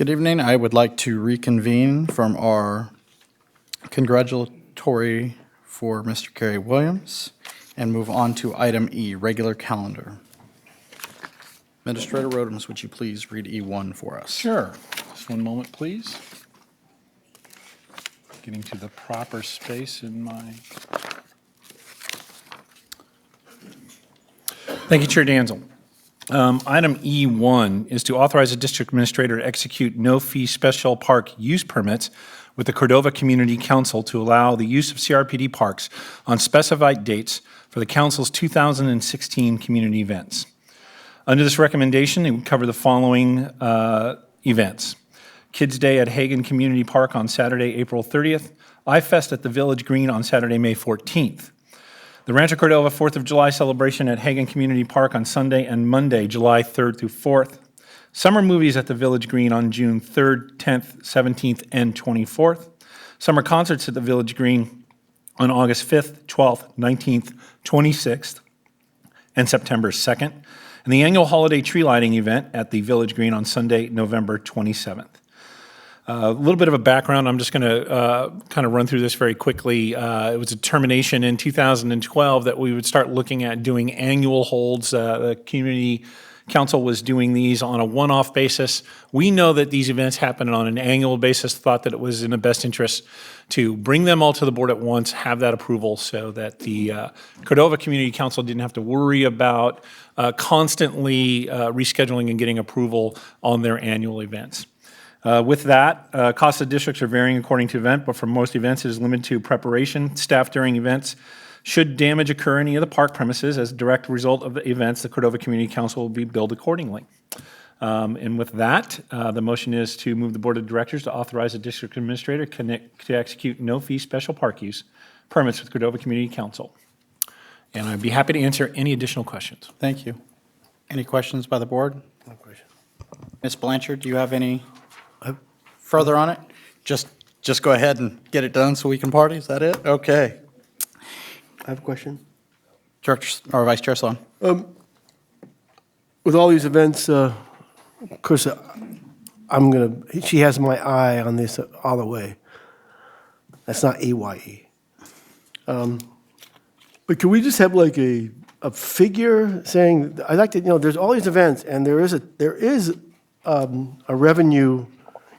Good evening. I would like to reconvene from our congratulatory for Mr. Kerry Williams and move on to item E, regular calendar. Administrator Rodemus, would you please read E1 for us? Sure. Just one moment, please. Getting to the proper space in my... Thank you, Chair Danzel. Item E1 is to authorize the district administrator to execute no-fee special park use permits with the Cordova Community Council to allow the use of CRPD parks on specified dates for the council's 2016 community events. Under this recommendation, it would cover the following events. Kids Day at Hagan Community Park on Saturday, April 30th. iFest at the Village Green on Saturday, May 14th. The Rancho Cordova 4th of July celebration at Hagan Community Park on Sunday and Monday, July 3rd through 4th. Summer movies at the Village Green on June 3rd, 10th, 17th, and 24th. Summer concerts at the Village Green on August 5th, 12th, 19th, 26th, and September 2nd. And the annual holiday tree lighting event at the Village Green on Sunday, November 27th. A little bit of a background. I'm just going to kind of run through this very quickly. It was a determination in 2012 that we would start looking at doing annual holds. The community council was doing these on a one-off basis. We know that these events happen on an annual basis, thought that it was in the best interest to bring them all to the board at once, have that approval so that the Cordova Community Council didn't have to worry about constantly rescheduling and getting approval on their annual events. With that, costs of districts are varying according to event, but for most events, it is limited to preparation. Staff during events. Should damage occur in any of the park premises as a direct result of the events, the Cordova Community Council will be billed accordingly. And with that, the motion is to move the Board of Directors to authorize the district administrator to execute no-fee special park use permits with Cordova Community Council. And I'd be happy to answer any additional questions. Thank you. Any questions by the board? No question. Ms. Blanchard, do you have any further on it? Just go ahead and get it done so we can party. Is that it? Okay. I have a question. Director or Vice Chair Sloan. With all these events, of course, she has my eye on this all the way. That's not AYE. But can we just have like a figure saying, I'd like to, there's all these events and there is a revenue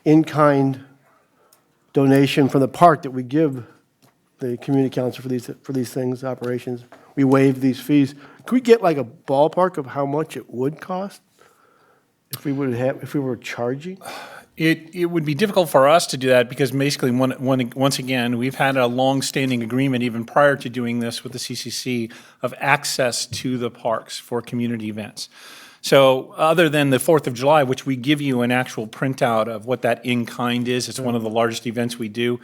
in-kind donation from the park that we give the community council for these things, operations. We waive these fees. Could we get like a ballpark of how much it would cost if we were charging? It would be difficult for us to do that because basically, once again, we've had a long-standing agreement even prior to doing this with the CCC of access to the parks for community events. So other than the 4th of July, which we give you an actual printout of what that in-kind is, it's one of the largest events we do.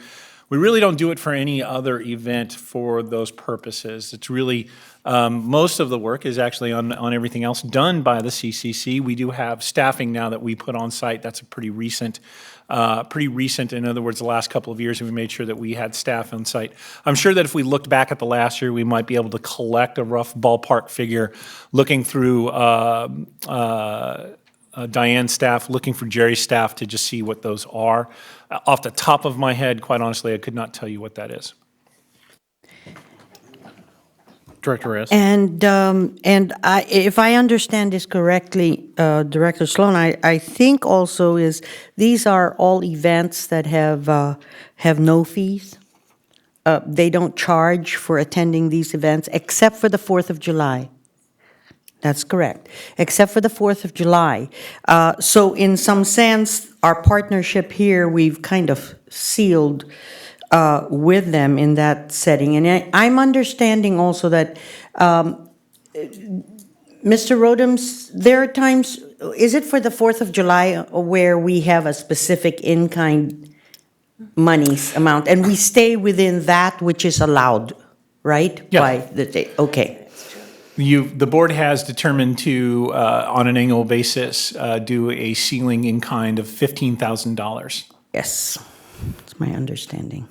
We really don't do it for any other event for those purposes. It's really, most of the work is actually on everything else done by the CCC. We do have staffing now that we put on site. That's a pretty recent. In other words, the last couple of years, we made sure that we had staff on site. I'm sure that if we looked back at the last year, we might be able to collect a rough ballpark figure looking through Diane's staff, looking for Jerry's staff to just see what those are. Off the top of my head, quite honestly, I could not tell you what that is. Director Reyes. And if I understand this correctly, Director Sloan, I think also is these are all events that have no fees. They don't charge for attending these events except for the 4th of July. That's correct, except for the 4th of July. So in some sense, our partnership here, we've kind of sealed with them in that setting. And I'm understanding also that, Mr. Rodemus, there are times, is it for the 4th of July where we have a specific in-kind monies amount, and we stay within that which is allowed, right? Yeah. By the day, okay. The board has determined to, on an annual basis, do a ceiling in kind of $15,000. Yes, that's my understanding.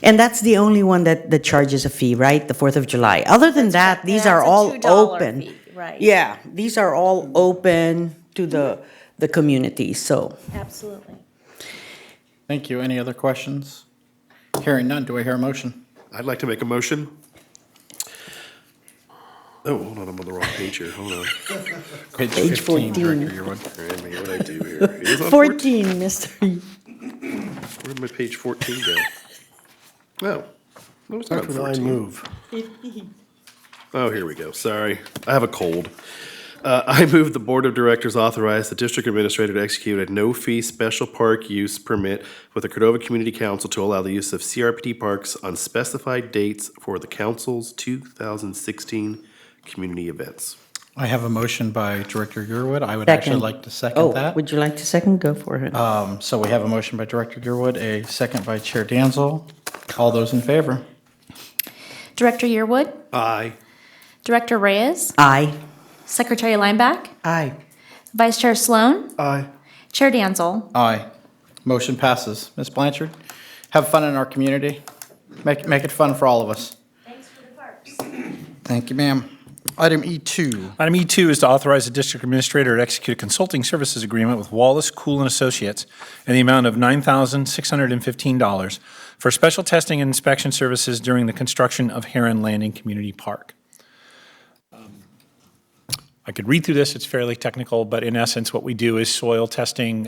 And that's the only one that charges a fee, right? The 4th of July. Other than that, right. these Yeah, are it's a all $2 open. fee, right. Yeah, these are all open to the community, so. Absolutely. Thank you. Any other questions? Hearing none, do I hear a motion? I'd like to make a motion. Oh, hold on, I'm on the wrong page here, hold on. Page 15, 14. Director Yearwood. Randy, what'd I do here? It is on 14, Mr. Where'd my page 14 go? Oh, no, it's not That's when I 14. move. Oh, here we go, sorry, I have a cold. I move the Board of Directors authorize the District Administrator to execute a no-fee special park use permit with the Cordova Community Council to allow the use of CRPD parks on specified dates for the council's 2016 community events. I have a motion by Director Yearwood. I would actually like to second Oh, that. would you like to second? Go for it. So we have a motion by Director Yearwood, a second by Chair Danzel. All those in favor? Director Yearwood, Aye. Director Reyes, Aye. Secretary Lineback, Aye. Vice Chair Sloan, Aye. Chair Danzel. Aye. Motion passes. Ms. Blanchard, have fun in our community. Make it fun for all of us. Thanks for the parks. Thank you, ma'am. Item E2. Item E2 is to authorize the district administrator to execute a consulting services agreement with Wallace Cool and Associates in the amount of $9,615 for special testing and inspection services during the construction of Heron Landing Community Park. I could read through this, it's fairly technical, but in essence, what we do is soil testing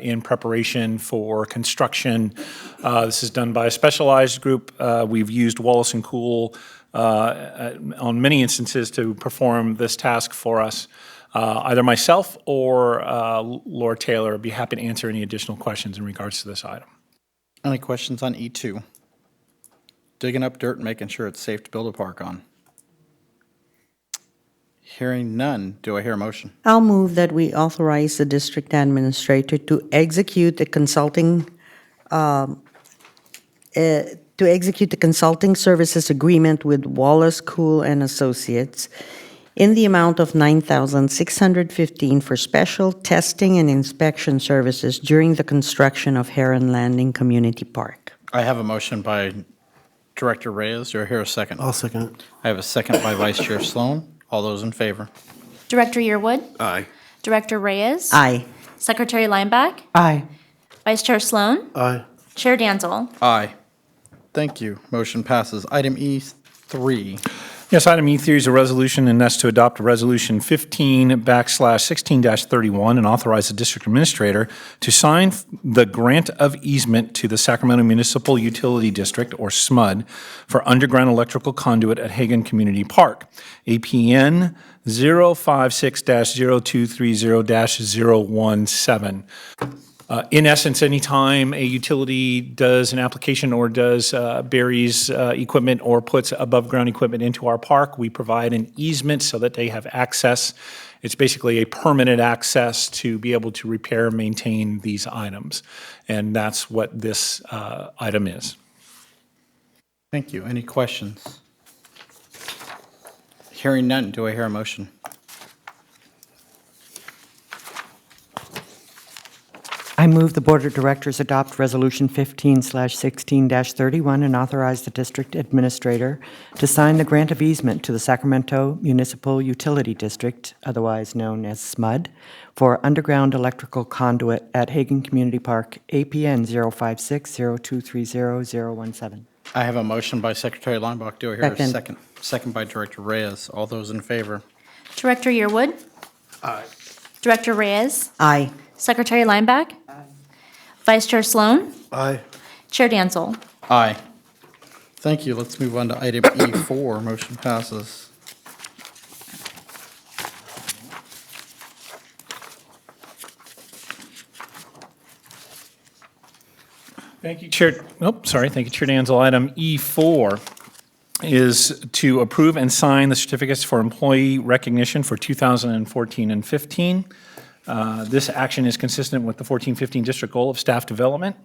in preparation for construction. This is done by a specialized group. We've used Wallace and Cool on many instances to perform this task for us. Either myself or Laura Taylor would be happy to answer any additional questions in regards to this item. Any questions on E2? Digging up dirt and making sure it's safe to build a park on. Hearing none, do I hear a motion? I'll move that we authorize the district administrator to execute the consulting services agreement with Wallace Cool and Associates in the amount of $9,615 for special testing and inspection services during the construction of Heron Landing Community Park. I have a motion by Director Reyes. Do I hear a second? I'll second it. I have a second by Vice Chair Sloan. All those in favor? Director Yearwood, Aye. Director Reyes, Aye. Secretary Lineback, Aye. Vice Chair Sloan, Aye. Chair Danzel. Aye. Thank you. Motion passes. Item E3. Yes, item E3 is a resolution, and that's to adopt Resolution 15/16-31 and authorize the district administrator to sign the grant of easement to the Sacramento Municipal Utility District, or SMUD, for underground electrical conduit at Hagan Community Park, APN 056-0230-017. In essence, anytime a utility does an application or buries equipment or puts above-ground equipment into our park, we provide an easement so that they have access. It's basically a permanent access to be able to repair and maintain these items. And that's what this item is. Thank you. Any questions? Hearing none, do I hear a motion? I move the Board of Directors adopt Resolution 15/16-31 and authorize the district administrator to sign the grant of easement to the Sacramento Municipal Utility District, otherwise known as SMUD, for underground electrical conduit at Hagan Community Park, APN 056-0230-017. I have a motion by Secretary Lineback. Do I hear a Second. second? Second by Director Reyes. All those in favor? Director Yearwood, Aye. Director Reyes, Aye. Secretary Lineback, Vice Chair Sloan, Aye. Chair Danzel. Aye. Thank you. Let's move on to item E4. Motion passes. Thank you, Chair. Thank you, Chair Danzel. Item E4 is to approve and sign the certificates for employee recognition for 2014 and 15. This action is consistent with the 14-15 district goal of staff development.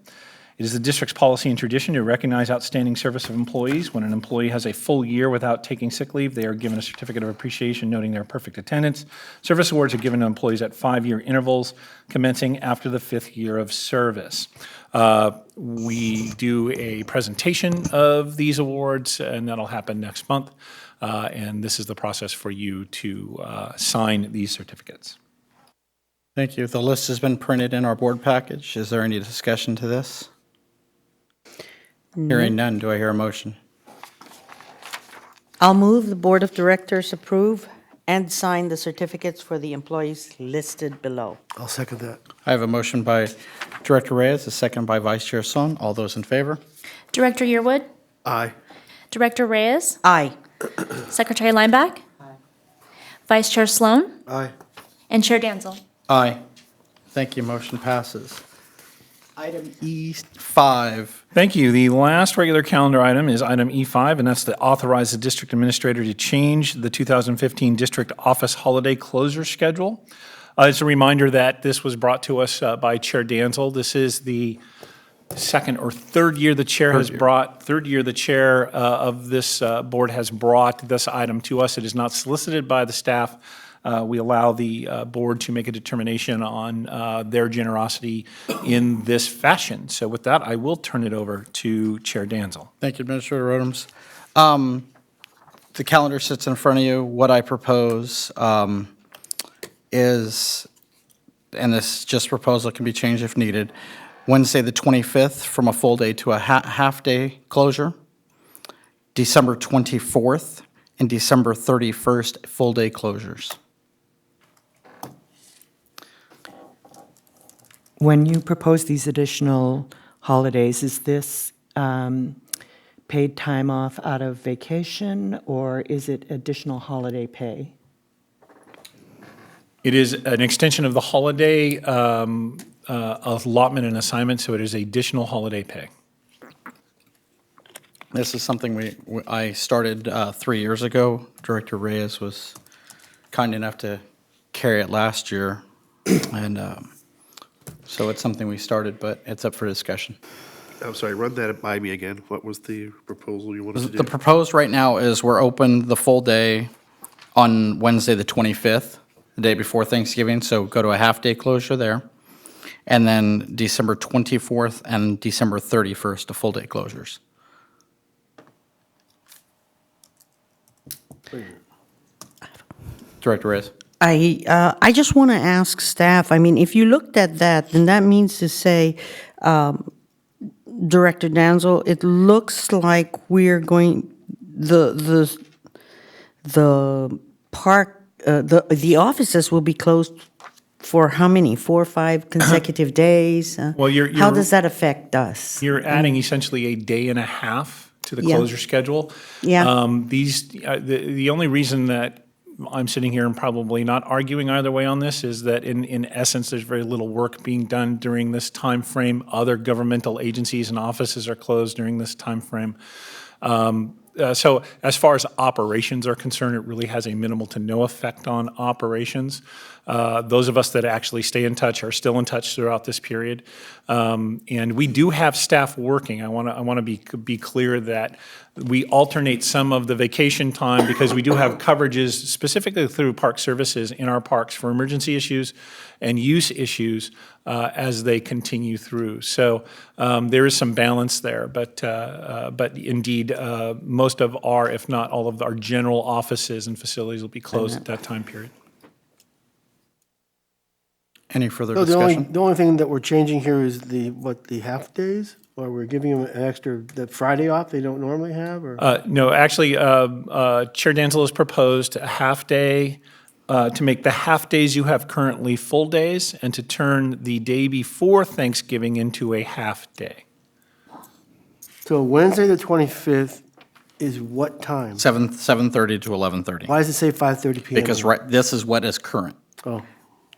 It is the district's policy and tradition to recognize outstanding service of employees. When an employee has a full year without taking sick leave, they are given a certificate of appreciation noting their perfect attendance. Service awards are given to employees at 5-year intervals commencing after the 5th year of service. We do a presentation of these awards, and that'll happen next month. And this is the process for you to sign these certificates. Thank you. The list has been printed in our board package. Is there any discussion to this? Hearing none, do I hear a motion? I'll move the Board of Directors approve and sign the certificates for the employees listed below. I'll second that. I have a motion by Director Reyes, a second by Vice Chair Sloan. All those in favor? Director Yearwood, Aye. Director Reyes, Aye. Secretary Lineback, Vice Chair Sloan, Aye. and Chair Danzel. Aye. Thank you, motion passes. Item E5. Thank you. The last regular calendar item is item E5, and that's to authorize the district administrator to change the 2015 district office holiday closure schedule. It's a reminder that this was brought to us by Chair Danzel. This is the second or third year the chair has brought, third year the chair of this board has brought this item to us. It is not solicited by the staff. We allow the board to make a determination on their generosity in this fashion. So with that, I will turn it over to Chair Danzel. Thank you, Administrator Rodems. The calendar sits in front of you. What I propose is, and this just proposal can be changed if needed, Wednesday, the 25th, from a full day to a half-day closure. December 24th and December 31st, full-day closures. When you propose these additional holidays, is this paid time off out of vacation, or is it additional holiday pay? It is an extension of the holiday allotment and assignment, so it is additional holiday pay. This is something I started 3 years ago. Director Reyes was kind enough to carry it last year, and so it's something we started, but it's up for discussion. I'm sorry, run that by me again. What was the proposal you wanted to do? The proposed right now is we're open the full day on Wednesday, the 25th, the day before Thanksgiving, so go to a half-day closure there. And then December 24th and December 31st, the full-day closures. Director Reyes. I just want to ask staff, I mean, if you looked at that, then that means to say, Director Danzel, it looks like we're going, the park, the offices will be closed for how many, 4 or 5 consecutive days? Well, How does that affect us? You're adding essentially a day and a half to the Yeah. closure schedule. Yeah. The only reason that I'm sitting here and probably not arguing either way on this is that in essence, there's very little work being done during this time frame. Other governmental agencies and offices are closed during this time frame. So as far as operations are concerned, it really has a minimal to no effect on operations. Those of us that actually stay in touch are still in touch throughout this period. And we do have staff working. I want to be clear that we alternate some of the vacation time because we do have coverages specifically through Park Services in our parks for emergency issues and use issues as they continue through. So there is some balance there, but indeed, most of our, if not all of our general offices and facilities will be closed at that time period. Any further So discussion? the only thing that we're changing here is the half-days? Or we're giving them an extra, the Friday off they don't normally have, or? No, actually, Chair Danzel has proposed a half-day, to make the half-days you have currently full days, and to turn the day before Thanksgiving into a half-day. So Wednesday, the 25th is what time? 7:30 to 11:30. Why does it say 5:30 PM? Because this is what is current. Oh,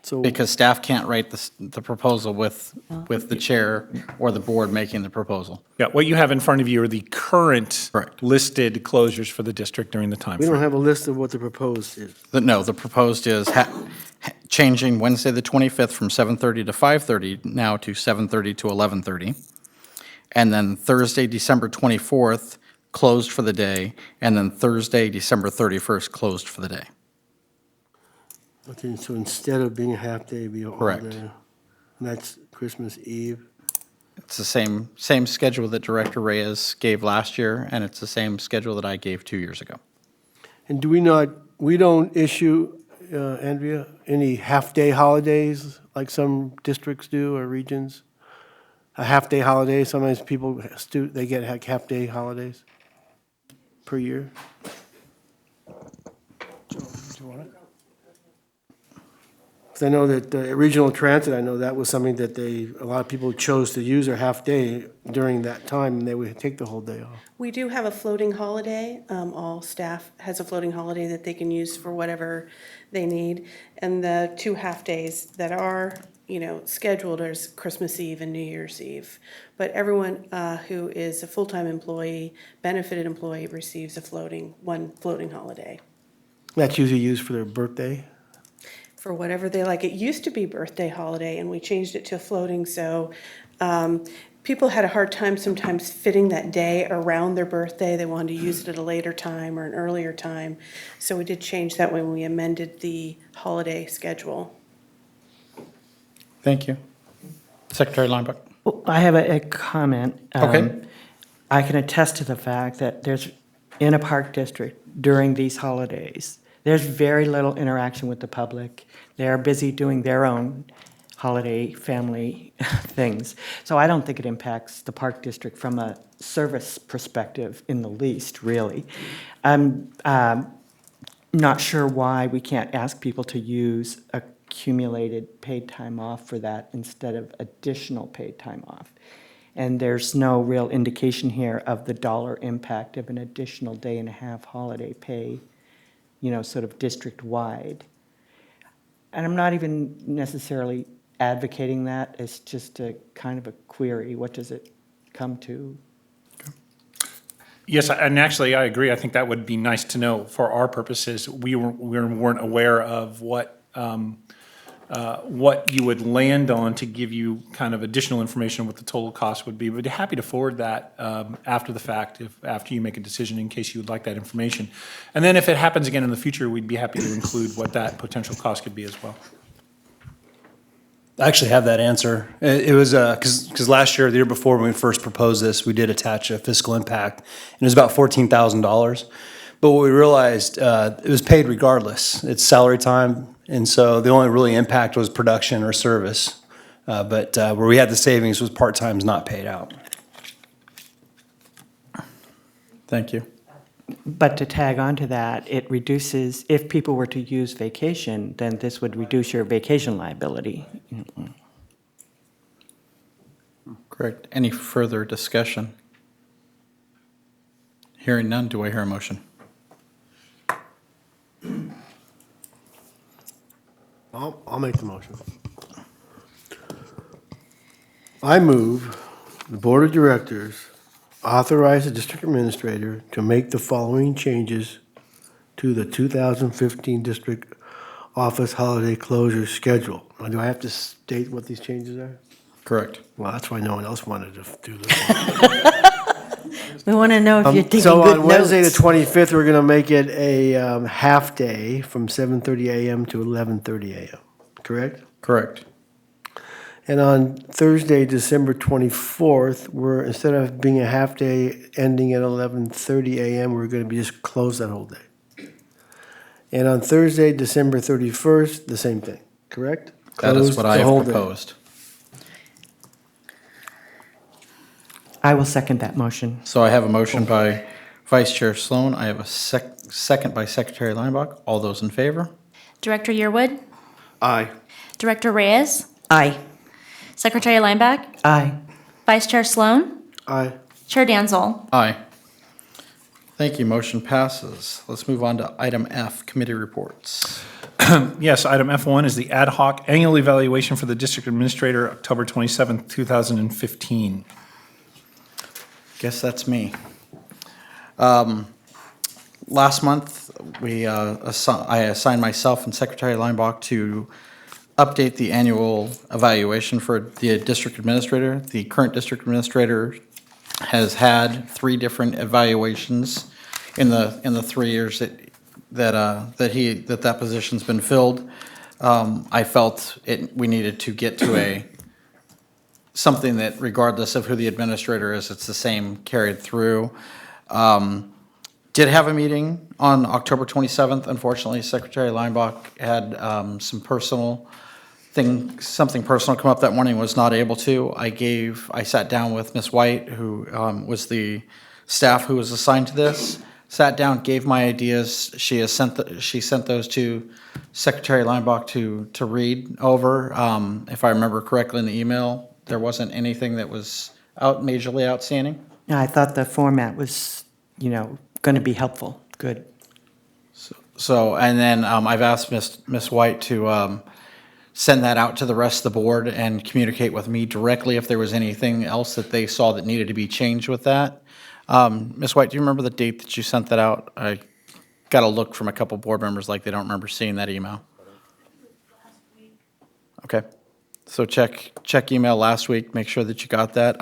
so, Because staff can't write the proposal with the chair or the board making the proposal. Yeah, what you have in front of you are the current Correct. listed closures for the district during the time we don't frame. have a list of what the proposed is. No, the proposed is changing Wednesday, the 25th from 7:30 to 5:30 now to 7:30 to 11:30. And then Thursday, December 24th, closed for the day, and then Thursday, December 31st, closed for the day. Okay, so instead of being a half-day, it'd be a whole Correct. day. And that's Christmas Eve. It's the same schedule that Director Reyes gave last year, and it's the same schedule that I gave 2 years ago. And we don't issue Andrea? Any half-day holidays like some districts do or regions? A half-day holiday, sometimes people, they get half-day holidays per year? Because I know that regional transit, I know that was something that a lot of people chose to use their half-day during that time, and they would take the whole day off. We do have a floating holiday. All staff has a floating holiday that they can use for whatever they need. And the 2 half-days that are, scheduled is Christmas Eve and New Year's Eve. But everyone who is a full-time employee, benefited employee, receives one floating holiday That's usually used for their birthday? for whatever they like. It used to be birthday holiday, and we changed it to floating, so people had a hard time sometimes fitting that day around their birthday. They wanted to use it at a later time or an earlier time. So we did change that when we amended the holiday schedule. Thank you. Secretary Lineback. Well, I have a comment. Okay. I can attest to the fact that there's, in a park district during these holidays, there's very little interaction with the public. They're busy doing their own holiday family things. So I don't think it impacts the park district from a service perspective in the least, really. I'm not sure why we can't ask people to use accumulated paid time off for that instead of additional paid time off. And there's no real indication here of the dollar impact of an additional day and a half holiday pay, sort of district-wide. And I'm not even necessarily advocating that. It's just a kind of a query. What does it come to? Yes, and actually, I agree. I think that would be nice to know for our purposes. We weren't aware of what you would land on to give you kind of additional information on what the total cost would be. But happy to forward that after the fact, after you make a decision, in case you would like that information. And then if it happens again in the future, we'd be happy to include what that potential cost could be as well. I actually have that answer. It was because last year, or the year before, when we first proposed this, we did attach a fiscal impact, and it was about $14,000. But what we realized, it was paid regardless. It's salary time, and so the only really impact was production or service. But where we had the savings was part-times not paid out. Thank you. But to tag on to that, it reduces, if people were to use vacation, then this would reduce your vacation liability. Correct. Any further discussion? Hearing none, do I hear a motion? I'll make the motion. I move the Board of Directors authorize the district administrator to make the following changes to the 2015 district office holiday closure schedule. Now, do I have to state what these changes are? Correct. Well, that's why no one else wanted to do this. We want to know if you're taking So good on Wednesday, the notes. 25th, we're going to make it a half-day from 7:30 a.m. to 11:30 a.m., correct? Correct. And on Thursday, December 24th, instead of being a half-day ending at 11:30 a.m., we're going to be just closed that whole day. And on Thursday, December 31st, the same thing, correct? That is Closed what I the whole have day. proposed. I will second that motion. So I have a motion by Vice Chair Sloan. I have a second by Secretary Lineback. All those in favor? Director Yearwood, Aye. Director Reyes, Aye. Secretary Lineback, Aye. Vice Chair Sloan, Aye. Chair Danzel. Aye. Thank you. Motion passes. Let's move on to item F, committee reports. Yes, item F1 is the ad hoc annual evaluation for the district administrator, October 27th, 2015. Guess that's me. Last month, I assigned myself and Secretary Lineback to update the annual evaluation for the district administrator. The current district administrator has had 3 different evaluations in the 3 years that position's been filled. I felt we needed to get to something that regardless of who the administrator is, it's the same carried through. Did have a meeting on October 27th. Unfortunately, Secretary Linebaugh had something personal come up that morning, was not able to. I sat down with Ms. White, who was the staff who was assigned to this, sat down, gave my ideas. She sent those to Secretary Linebaugh to read over. If I remember correctly in the email, there wasn't anything that was majorly outstanding. Yeah, I thought the format was, going to be helpful. Good. So, and then I've asked Ms. White to send that out to the rest of the board and communicate with me directly if there was anything else that they saw that needed to be changed with that. Ms. White, do you remember the date that you sent that out? I got a look from a couple board members like they don't remember seeing that email. Okay, so check email last week, make sure that you got that.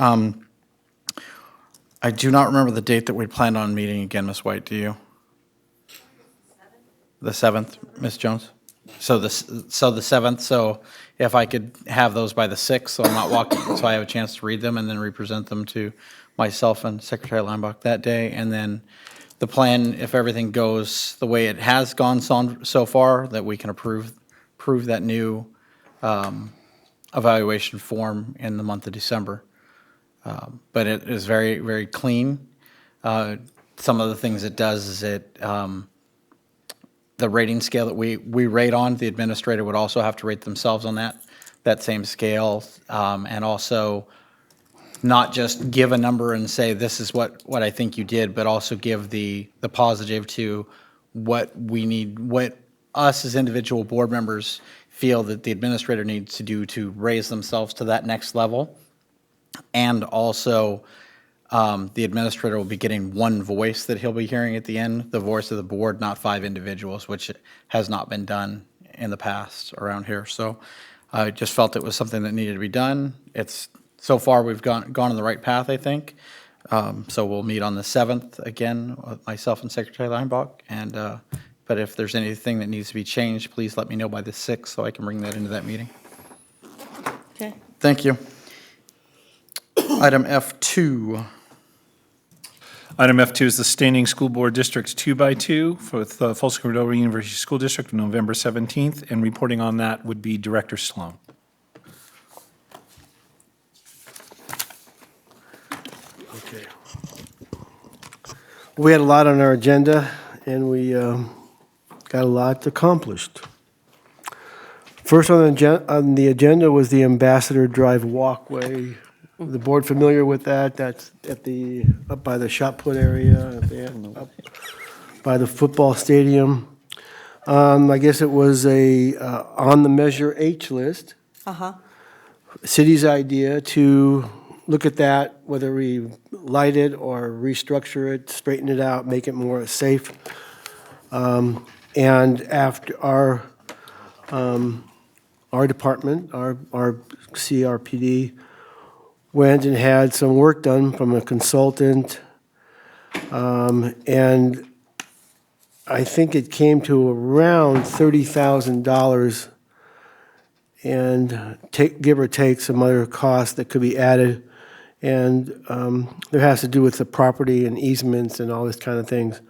I do not remember the date that we planned on meeting again, Ms. White, do you? The 7th, Ms. Jones? So the 7th, so if I could have those by the 6th, so I'm not walking, so I have a chance to read them and then represent them to myself and Secretary Linebaugh that day. And then the plan, if everything goes the way it has gone so far, that we can approve that new evaluation form in the month of December. But it is very, very clean. Some of the things it does is the rating scale that we rate on, the administrator would also have to rate themselves on that same scale, and also not just give a number and say, this is what I think you did, but also give the positive to what we need, what us as individual board members feel that the administrator needs to do to raise themselves to that next level. And also, the administrator will be getting one voice that he'll be hearing at the end, the voice of the board, not 5 individuals, which has not been done in the past around here. So I just felt it was something that needed to be done. So far, we've gone on the right path, I think. So we'll meet on the 7th again, with myself and Secretary Linebaugh. But if there's anything that needs to be changed, please let me know by the 6th so I can bring that into that meeting. Okay. Thank you. Item F2. Item F2 is the Standing School Board Districts 2x2 for the Folsom Cordova University School District on November 17th, and reporting on that would be Director Sloan. Okay. We had a lot on our agenda, and we got a lot accomplished. First on the agenda was the Ambassador Drive walkway. The board familiar with that? That's up by the shot put area, up by the football stadium. I guess it was on the Measure H list. Uh-huh. City's idea to look at that, whether we light it or restructure it, straighten it out, make it more safe. And after our department, our CRPD, went and had some work done from a consultant, and I think it came to around $30,000, and give or take some other costs that could be added, and there has to do with the property and easements and all this kind of things.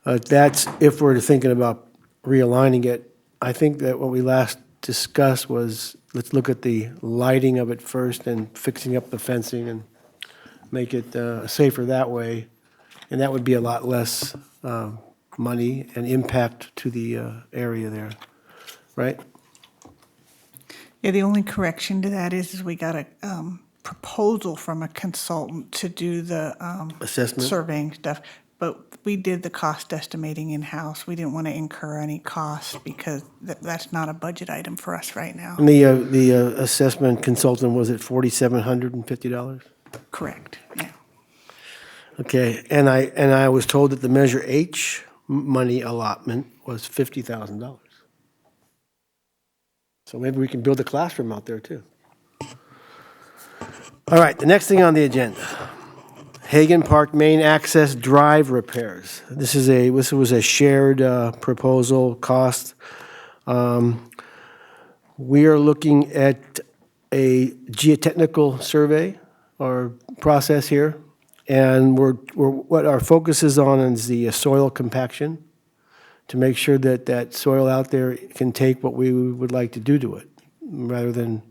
That's if we're thinking about realigning it. I think that what we last discussed was, let's look at the lighting of it first and fixing up the fencing and make it safer that way. And that would be a lot less money and impact to the area there, right? Yeah, the only correction to that is we got a proposal from a consultant to do the Assessment? surveying stuff, but we did the cost estimating in-house. We didn't want to incur any costs because that's not a budget item for us right now. And the assessment consultant was at $4,750? Correct, yeah. Okay, and I was told that the Measure H money allotment was $50,000. So maybe we can build a classroom out there too. All right, the next thing on the agenda, Hagan Park Main Access Drive repairs. This was a shared proposal cost. We are looking at a geotechnical survey or process here, And what our focus is on is the soil compaction, to make sure that that soil out there can take what we would like to do to it, rather than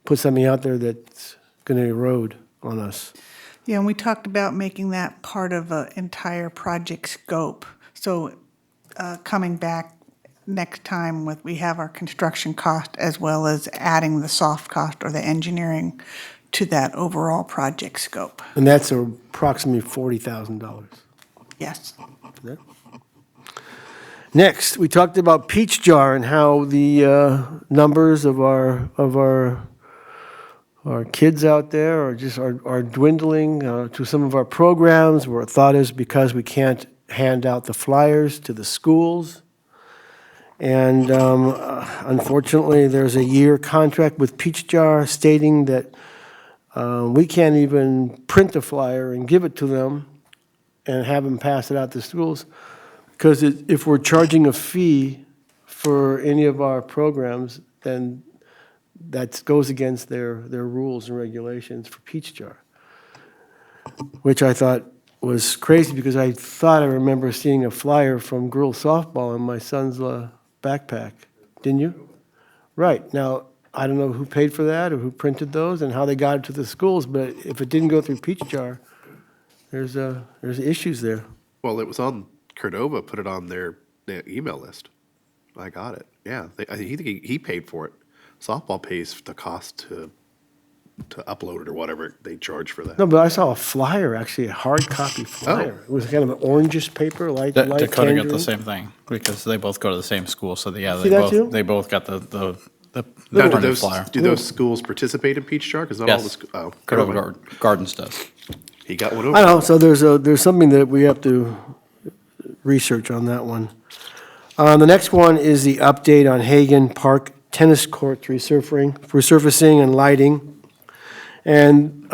put something out there that's going to erode on us. Yeah, and we talked about making that part of an entire project scope. So coming back next time we have our construction cost as well as adding the soft cost or the engineering to that overall project scope. And that's approximately $40,000. Yes. Next, we talked about Peach Jar and how the numbers of our kids out there are dwindling to some of our programs, where a thought is because we can't hand out the flyers to the schools. And unfortunately, there's a year contract with Peach Jar stating that we can't even print a flyer and give it to them and have them pass it out to schools, because if we're charging a fee for any of our programs, then that goes against their rules and regulations for Peach Jar, which I thought was crazy, because I thought I remember seeing a flyer from girls softball in my son's backpack. Didn't you? Right. Now, I don't know who paid for that or who printed those and how they got it to the schools, but if it didn't go through Peach Jar, there's issues there. Well, it was on Cordova, put it on their email list. I got it. Yeah, I think he paid for it. Softball pays the cost to upload it or whatever they charge for that. No, but I saw a flyer, actually, a hard copy flyer. It was kind of an orangish paper, light Dakota got tangerine. the same thing, because they both go to the same school, so yeah, See that too? they both got the Now, printed flyer. do those schools participate in Peach Jar? Because not all the Yes, schools. Cordova Gardens does. He got one over. I know, so there's something that we have to research on that one. The next one is the update on Hagan Park tennis courts resurfacing and lighting. And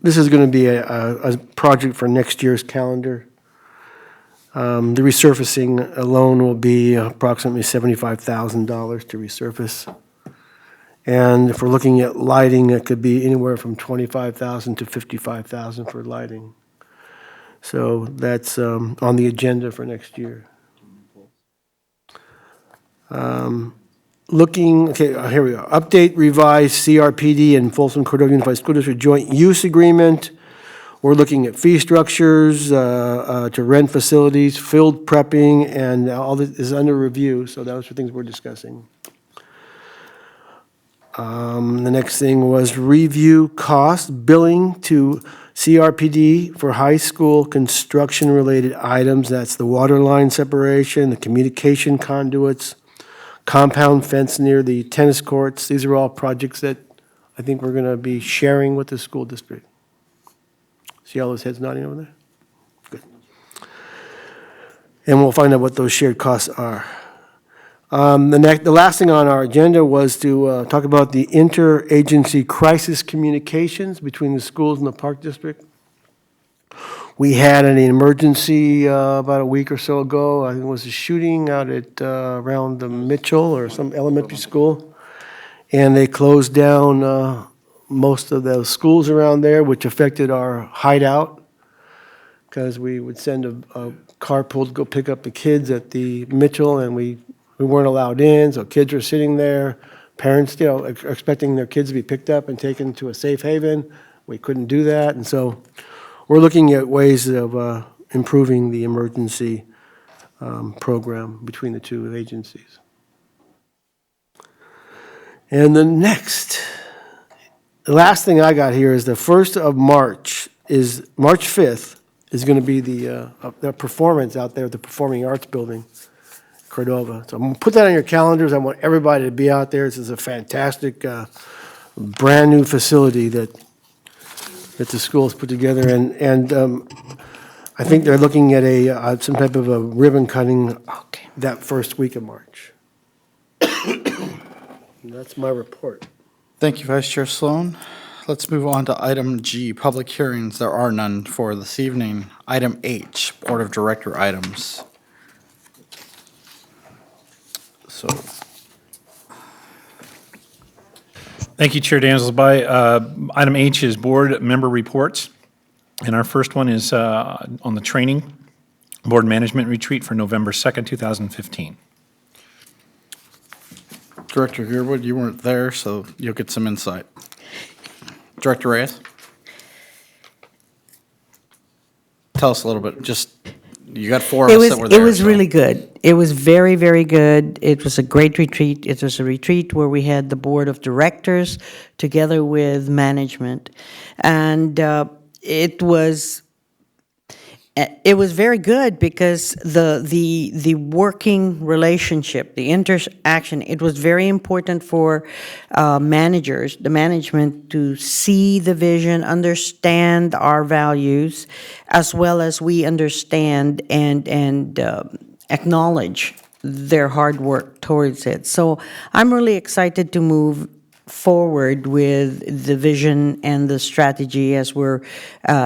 this is going to be a project for next year's calendar. The resurfacing alone will be approximately $75,000 to resurface. And if we're looking at lighting, it could be anywhere from $25,000 to $55,000 for lighting. So that's on the agenda for next year. Here we go. Update revised CRPD and Folsom Cordova Unified School District Joint Use Agreement. We're looking at fee structures to rent facilities, field prepping, and all this is under review, so those are things we're discussing. The next thing was review cost billing to CRPD for high school construction-related items. That's the water line separation, the communication conduits, compound fence near the tennis courts. These are all projects that I think we're going to be sharing with the school district. See all those heads nodding over there? Good. And we'll find out what those shared costs are. The last thing on our agenda was to talk about the interagency crisis communications between the schools and the park district. We had an emergency about a week or so ago. I think it was a shooting out at around the Mitchell or some elementary school. And they closed down most of those schools around there, which affected our hideout, because we would send a carpool to go pick up the kids at the Mitchell, and we weren't allowed in, so kids were sitting there. Parents, are expecting their kids to be picked up and taken to a safe haven. We couldn't do that, and so we're looking at ways of improving the emergency program between the two agencies. And the last thing I got here is the 1st of March, is March 5th, is going to be the performance out there at the Performing Arts Building, Cordova. So I'm going to put that on your calendars. I want everybody to be out there. This is a fantastic, brand-new facility that the school has put together. And I think they're looking at some type of a ribbon cutting that first week of March. And that's my report. Thank you, Vice Chair Sloan. Let's move on to item G, public hearings. There are none for this evening. Item H, Board of Director items. So, Thank you, Chair Danzelsby. Item H is board member reports. And our first one is on the training board management retreat for November 2nd, 2015. Director Gearwood, you weren't there, so you'll get some insight. Director Reyes? Tell us a little bit, just, you got four of us that were there. It was so- really good. It was very, very good. It was a great retreat. It was a retreat where we had the board of directors together with management. And it was very good because the working relationship, the interaction, it was very important for managers, the management, to see the vision, understand our values, as well as we understand and acknowledge their hard work towards it. So I'm really excited to move forward with the vision and the strategy as we're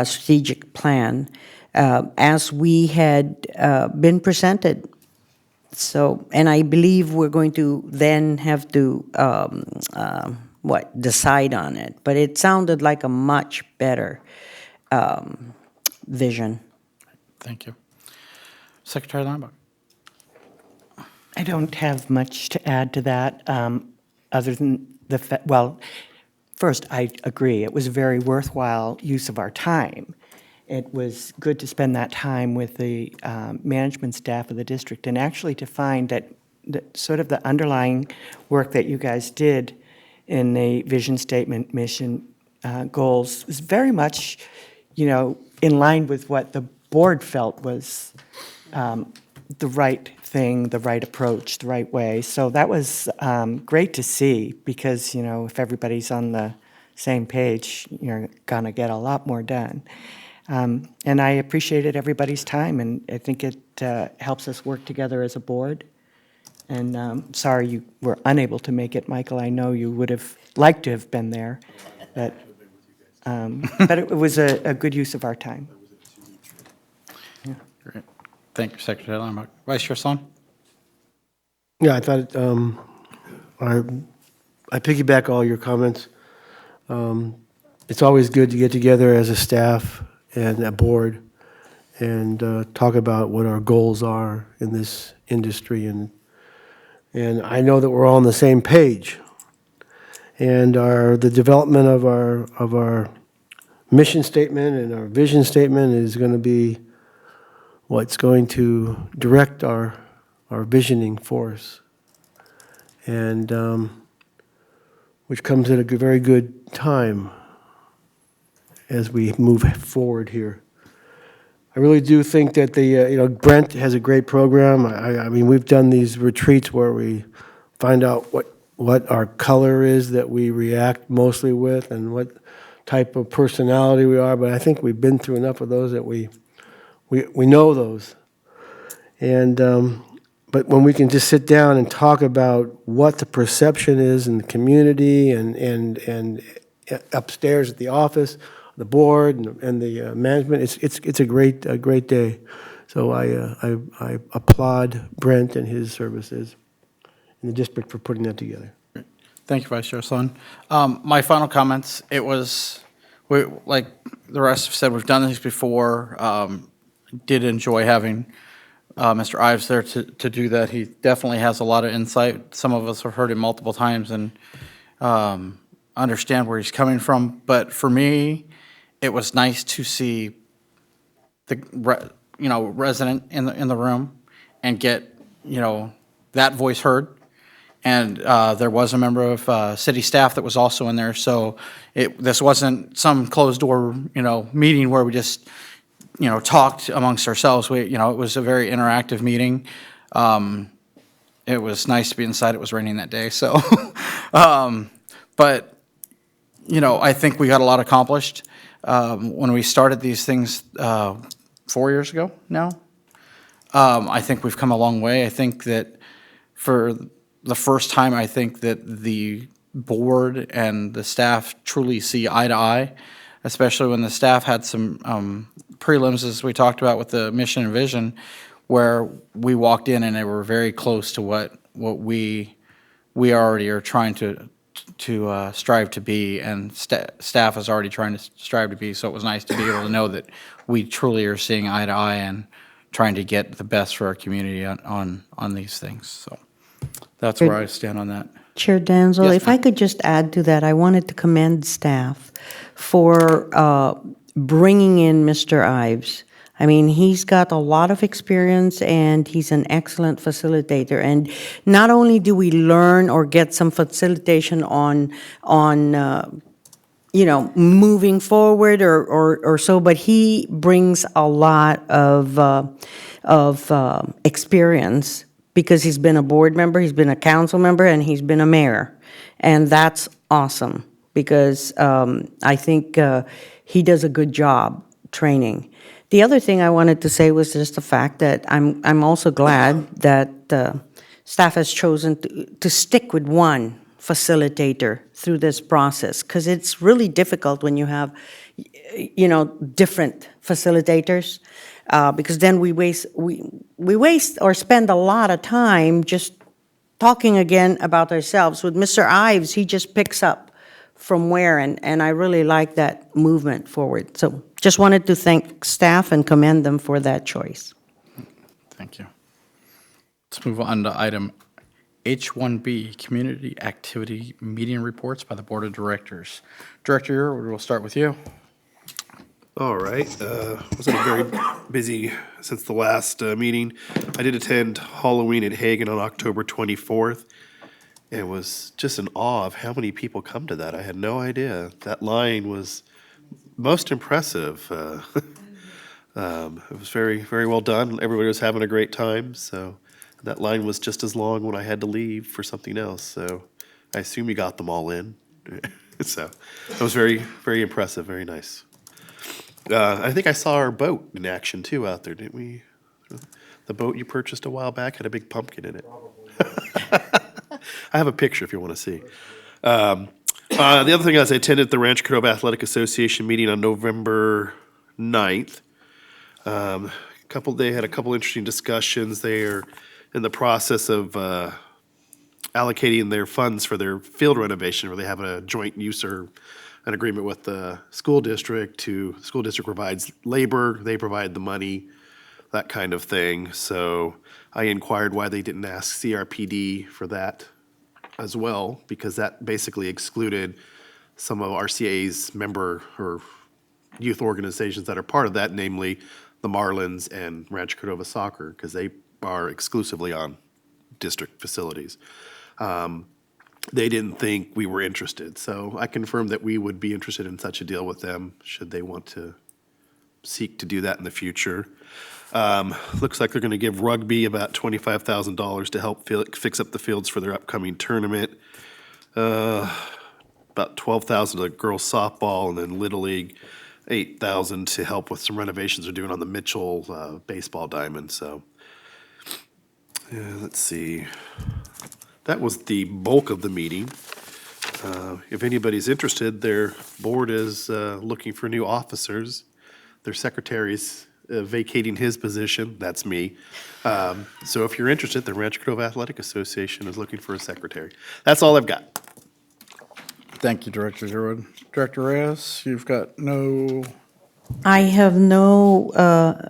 strategic plan as we had been presented. So, and I believe we're going to then have to, decide on it. But it sounded like a much better vision. Thank you. Secretary Linebaugh? I don't have much to add to that, other than first, I agree, it was a very worthwhile use of our time. It was good to spend that time with the management staff of the district, and actually to find that sort of the underlying work that you guys did in the vision statement, mission, goals, was very much, in line with what the board felt was the right thing, the right approach, the right way. So that was great to see, because, if everybody's on the same page, you're going to get a lot more done. And I appreciated everybody's time, and I think it helps us work together as a board. And sorry you were unable to make it, Michael. I know you would have liked to have been there, but it was a good use of our time. Great. Thank you, Secretary Linebaugh. Vice Chair Sloan? Yeah, I thought, I piggyback all your comments. It's always good to get together as a staff and a board and talk about what our goals are in this industry. And I know that we're all on the same page. And the development of our mission statement and our vision statement is going to be what's going to direct our visioning force, and which comes at a very good time as we move forward here. I really do think that Brent has a great program. I mean, we've done these retreats where we find out what our color is that we react mostly with and what type of personality we are, but I think we've been through enough of those that we know those. And but when we can just sit down and talk about what the perception is in the community and upstairs at the office, the board and the management, it's a great day. So I applaud Brent and his services in the district for putting that together. Thank you, Vice Chair Sloan. My final comments, it was, like the rest have said, we've done these before. Did enjoy having Mr. Ives there to do that. He definitely has a lot of insight. Some of us have heard him multiple times and understand where he's coming from. But for me, it was nice to see the resident in the room and get that voice heard. And there was a member of city staff that was also in there. So this wasn't some closed door meeting where we just talked amongst ourselves. It was a very interactive meeting. It was nice to be inside. It was raining that day, so. But, I think we got a lot accomplished. When we started these things 4 years ago now, I think we've come a long way. I think that for the first time, I think that the board and the staff truly see eye to eye, especially when the staff had some prelims, as we talked about with the mission and vision, where we walked in and they were very close to what we already are trying to strive to be, and staff is already trying to strive to be, so it was nice to be able to know that we truly are seeing eye to eye and trying to get the best for our community on these things, so that's where I stand on that. Chair Danzel, Yes, if I ma'am. could just add to that, I wanted to commend staff for bringing in Mr. Ives. I mean, he's got a lot of experience, and he's an excellent facilitator. And not only do we learn or get some facilitation on moving forward or so, but he brings a lot of experience because he's been a board member, he's been a council member, and he's been a mayor. And that's awesome because I think he does a good job training. The other thing I wanted to say was just the fact that I'm also glad that staff has chosen to stick with one facilitator through this process, because it's really difficult when you have, different facilitators, because then we waste or spend a lot of time just talking again about ourselves. With Mr. Ives, he just picks up from where, and I really like that movement forward. So just wanted to thank staff and commend them for that choice. Thank you. Let's move on to item H1B, Community Activity Meeting Reports by the Board of Directors. Director Yearwood, we'll start with you. All right, wasn't very busy since the last meeting. I did attend Halloween at Hagen on October 24th. It was just in awe of how many people come to that. I had no idea. That line was most impressive. It was very, very well done. Everybody was having a great time, so that line was just as long when I had to leave for something else, so I assume you got them all in. So it was very, very impressive, very nice. I think I saw our boat in action too out there, didn't we? The boat you purchased a while back had a big pumpkin in it. I have a picture if you want to see. The other thing is I attended the Rancho Cordova Athletic Association meeting on November 9th. They had a couple interesting discussions. They're in the process of allocating their funds for their field renovation, where they have a joint use or an agreement with the school district. School district provides labor, they provide the money, that kind of thing. So I inquired why they didn't ask CRPD for that as well, because that basically excluded some of RCA's member or youth organizations that are part of that, namely the Marlins and Rancho Cordova Soccer, because they are exclusively on district facilities. They didn't think we were interested, so I confirmed that we would be interested in such a deal with them, should they want to seek to do that in the future. Looks like they're gonna give rugby about $25,000 to help fix up the fields for their upcoming tournament. About $12,000 to girls softball, and then Little League, $8,000 to help with some renovations they're doing on the Mitchell baseball diamond, so. Let's see. That was the bulk of the meeting. If anybody's interested, their board is looking for new officers. Their secretary's vacating his position, that's me. So if you're interested, the Rancho Cordova Athletic Association is looking for a secretary. That's all I've got. Thank you, Director Yearwood. Director Reyes, you've got no, I have no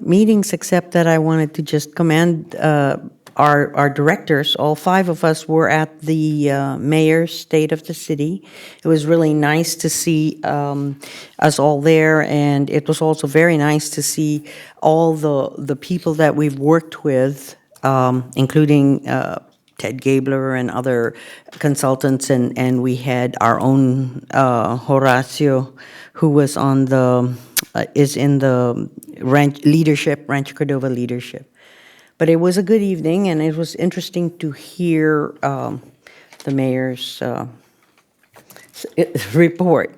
meetings except that I wanted to just commend our directors. All five of us were at the mayor's State of the City. It was really nice to see us all there, and it was also very nice to see all the people that we've worked with, including Ted Gabler and other consultants, and we had our own Horacio, who was on is in the Rancho Cordova leadership. But it was a good evening, and it was interesting to hear the mayor's report.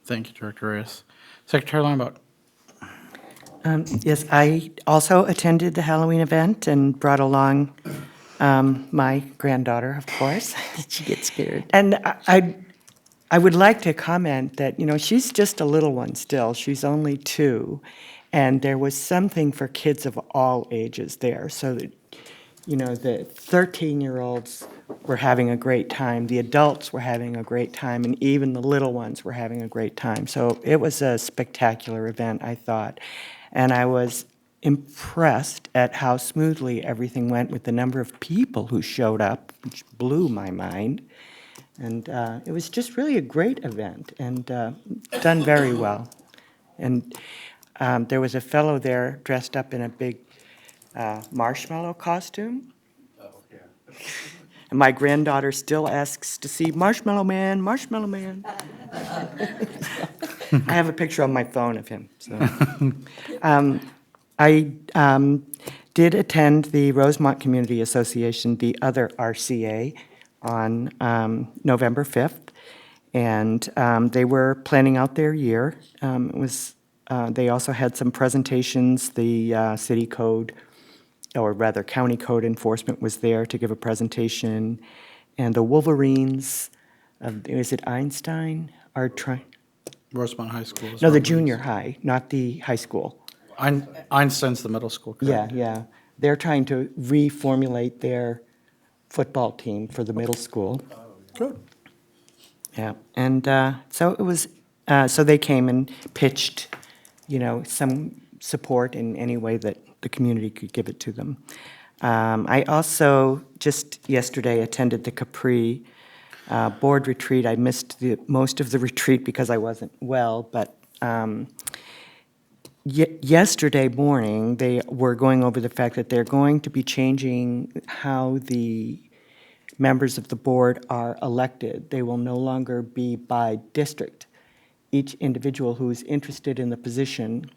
thank you, Director Reyes. Secretary Linebaugh. Yes, I also attended the Halloween event and brought along my granddaughter, of course. She gets scared. And I would like to comment that, she's just a little one still. She's only 2. And there was something for kids of all ages there, so that, you know, the 13-year-olds were having a great time, the adults were having a great time, and even the little ones were having a great time. So it was a spectacular event, I thought. And I was impressed at how smoothly everything went with the number of people who showed up, which blew my mind. And it was just really a great event and done very well. And there was a fellow there dressed up in a big marshmallow costume. And my granddaughter still asks to see Marshmallow Man, Marshmallow Man. I have a picture on my phone of him. So. I did attend the Rosemont Community Association, the other RCA, on November 5th, and they were planning out their year. They also had some presentations. The city code, or rather county code enforcement was there to give a presentation, and the Wolverines, is it Einstein, are trying, Rosemont High School. is no, the Rosemont. junior high, not the high school. Einstein's the middle school, correct? Yeah. They're trying to reformulate their football team for the middle school. Good. Yeah, and so it was, so they came and pitched, you know, some support in any way that the community could give it to them. I also, just yesterday, attended the Capri board retreat. I missed most of the retreat because I wasn't well, but yesterday morning, they were going over the fact that they're going to be changing how the members of the board are elected. They will no longer be by district. Each individual who is interested in the position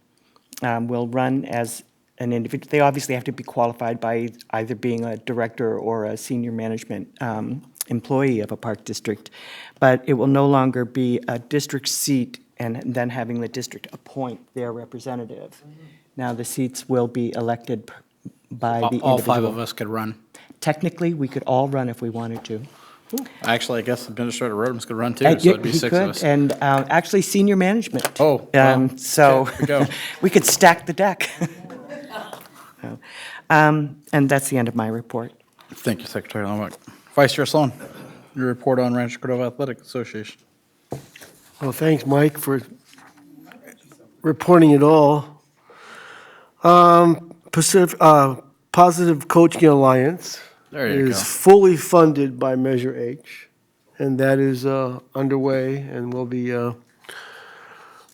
will run as an individual. They obviously have to be qualified by either being a director or a senior management employee of a park district, but it will no longer be a district seat and then having the district appoint their representative. Now, the seats will be elected by the individual. All five of us could run. Technically, we could all run if we wanted to. Actually, I guess Administrator Rodemus could run too, so it'd be He six of could, us. and actually, senior management. Oh, wow. So Okay, there we go. we could stack the deck. And that's the end of my report. Thank you, Secretary Lombardo. Vice Chair Sloan, your report on Rancho Cordova Athletic Association. Well, thanks, Mike, for reporting it all. Positive Coaching Alliance There you is go. fully funded by Measure H, and that is underway and will be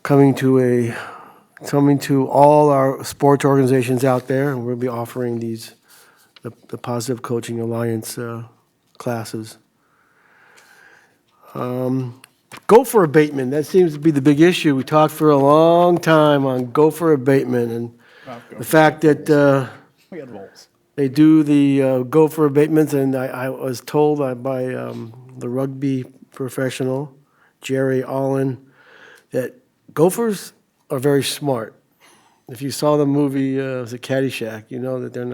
coming to all our sports organizations out there, and we'll be offering the Positive Coaching Alliance classes. Gopher abatement, that seems to be the big issue. We talked for a long time on gopher abatement, and the fact that they do the gopher abatements, and I was told by the rugby professional, Jerry Allen, that gophers are very smart. If you saw the movie, was it Caddyshack, you know that they're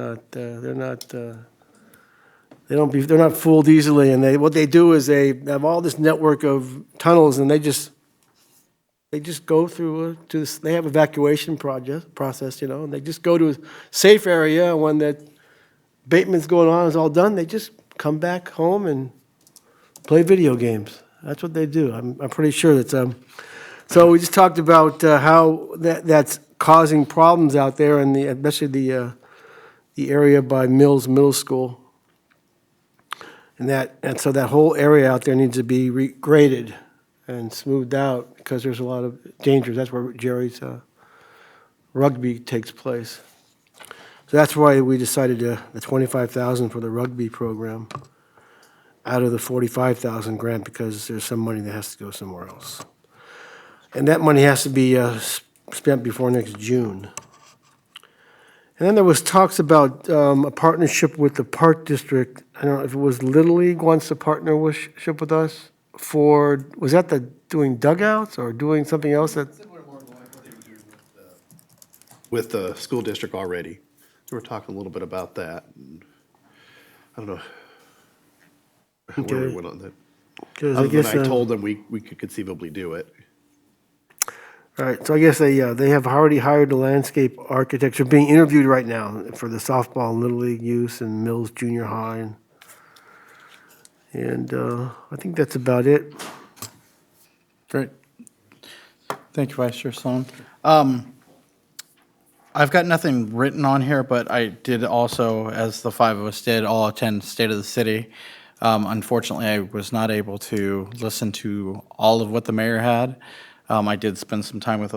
not fooled easily, and what they do is they have all this network of tunnels, and they just go through they have evacuation process, you know, and they just go to a safe area when that abatement's going on, is all done, they just come back home and play video games. That's what they do. I'm pretty sure that's so we just talked about how that's causing problems out there, and especially the area by Mills Middle School. And so that whole area out there needs to be graded and smoothed out because there's a lot of dangers. That's where Jerry's rugby takes place. So that's why we decided the $25,000 for the rugby program out of the $45,000 grant, because there's some money that has to go somewhere else. And that money has to be spent before next June. And then there was talks about a partnership with the Park District. I don't know if it was Little League wants to partnership with us for, was that doing dugouts or doing something else that? With the school district already. We were talking a little bit about that. And I don't know where we Okay. went on that. 'Cause Other I guess than I told them we could conceivably do it. All right, so I guess they have already hired the landscape architects, are being interviewed right now for the softball and Little League use and Mills Junior High. And I think that's about it. Great. Thank you, Vice Chair Sloan. I've got nothing written on here, but I did also, as the five of us did, all attend State of the City. Unfortunately, I was not able to listen to all of what the mayor had. I did spend some time with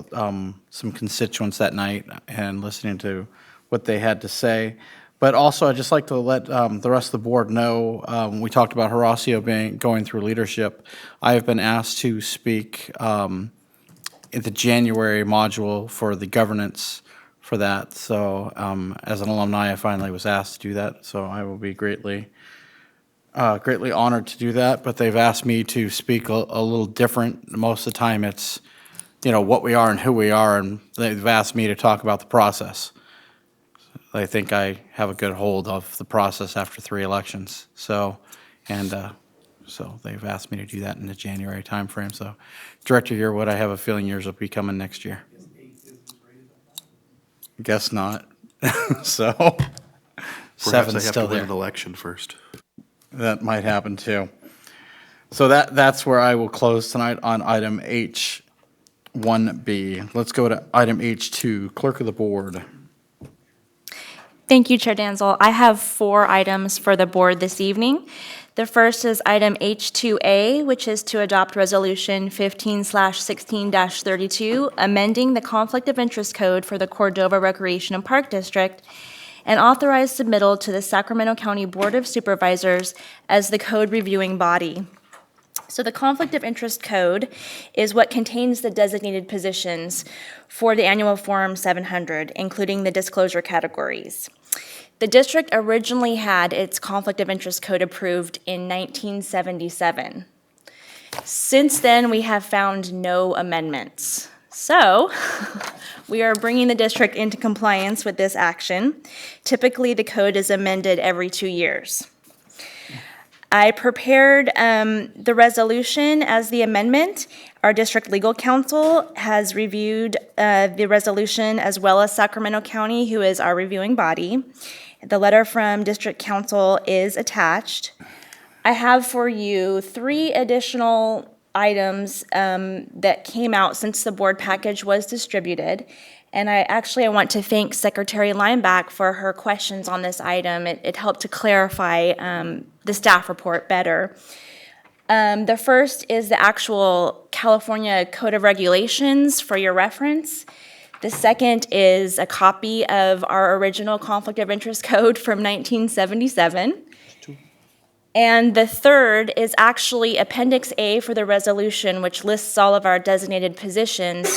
some constituents that night and listening to what they had to say. But also, I'd just like to let the rest of the board know, we talked about Horacio going through leadership. I have been asked to speak in the January module for the governance for that. So as an alumni, I finally was asked to do that. So I will be greatly honored to do that. But they've asked me to speak a little different. Most of the time, it's what we are and who we are, and they've asked me to talk about the process. I think I have a good hold of the process after 3 elections. So they've asked me to do that in the January timeframe. So, Director Yearwood, I have a feeling yours will be coming next year. Guess not. So, Perhaps I 7's have still to win there. an election first. That might happen too. So that's where I will close tonight on item H1B. Let's go to item H2, Clerk of the Board. Thank you, Chair Danzel. I have 4 items for the board this evening. The first is item H2A, which is to adopt Resolution 15/16-32, amending the Conflict of Interest Code for the Cordova Recreation and Park District, and authorize submittal to the Sacramento County Board of Supervisors as the code reviewing body. So the Conflict of Interest Code is what contains the designated positions for the annual Form 700, including the disclosure categories. The district originally had its Conflict of Interest Code approved in 1977. Since then, we have found no amendments. So we are bringing the district into compliance with this action. Typically, the code is amended every 2 years. I prepared the resolution as the amendment. Our district legal counsel has reviewed the resolution, as well as Sacramento County, who is our reviewing body. The letter from district counsel is attached. I have for you 3 additional items that came out since the board package was distributed. And I want to thank Secretary Lineback for her questions on this item. It helped to clarify the staff report better. The first is the actual California Code of Regulations for your reference. The second is a copy of our original Conflict of Interest Code from 1977. And the third is actually Appendix A for the resolution, which lists all of our designated positions.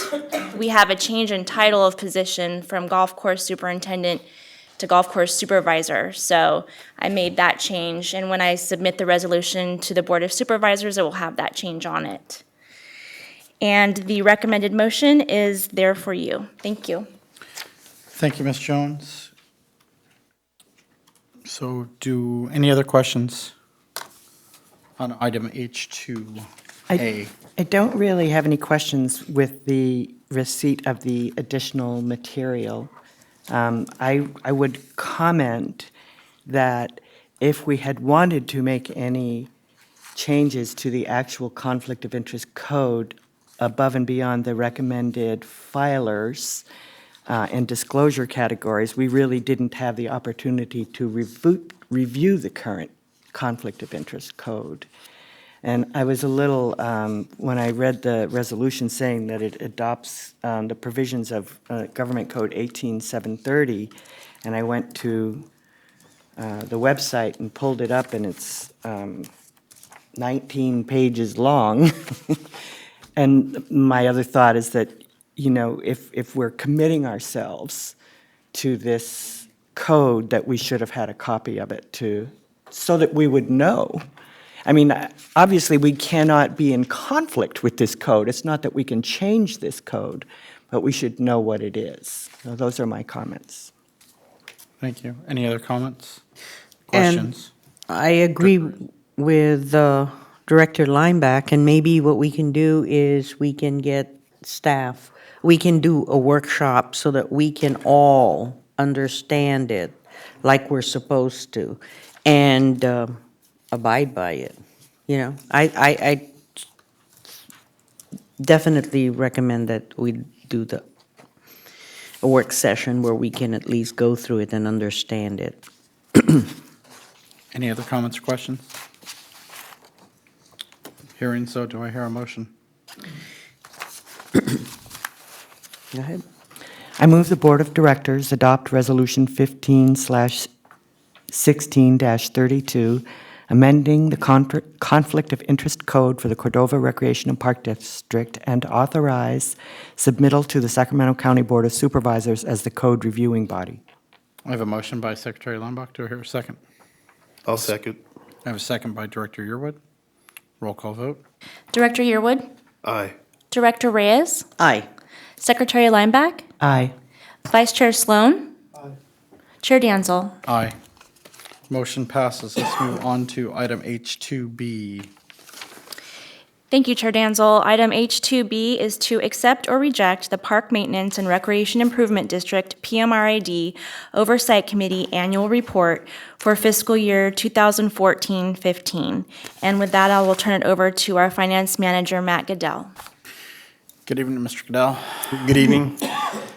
We have a change in title of position from golf course superintendent to golf course supervisor. So I made that change, and when I submit the resolution to the Board of Supervisors, it will have that change on it. And the recommended motion is there for you. Thank you. Thank you, Ms. Jones. So any other questions on item H2A? I don't really have any questions with the receipt of the additional material. I would comment that if we had wanted to make any changes to the actual conflict of interest code above and beyond the recommended filers and disclosure categories, we really didn't have the opportunity to review the current conflict of interest code. And I was a little, when I read the resolution saying that it adopts the provisions of Government Code 18730, and I went to the website and pulled it up, and it's 19 pages long. And my other thought is that, if we're committing ourselves to this code, that we should have had a copy of it so that we would know. I mean, obviously, we cannot be in conflict with this code. It's not that we can change this code, but we should know what it is. So those are my comments. Thank you. Any other comments? And Questions? I agree with Director Lineback, and maybe what we can do is we can get staff we can do a workshop so that we can all understand it like we're supposed to and abide by it. You know, I definitely recommend that we do a work session where we can at least go through it and understand it. Any other comments or questions? Hearing so, do I hear a motion? Go ahead. I move the Board of Directors adopt Resolution 15/16-32, amending the Conflict of Interest Code for the Cordova Recreation and Park District and authorize submittal to the Sacramento County Board of Supervisors as the code reviewing body. I have a motion by Secretary Lombach. Do I hear a second? I'll second. I have a second by Director Yearwood. Roll call vote. Director Yearwood, Aye. Director Reyes, Aye. Secretary Lineback, Aye. Vice Chair Sloan, Chair Danzel. Aye. Motion passes. Let's move on to item H2B. Thank you, Chair Danzel. Item H2B is to accept or reject the Park Maintenance and Recreation Improvement District, PMRID, Oversight Committee Annual Report for fiscal year 2014-15. And with that, I will turn it over to our Finance Manager, Matt Goodell. Good evening, Mr. Goodell. Good evening.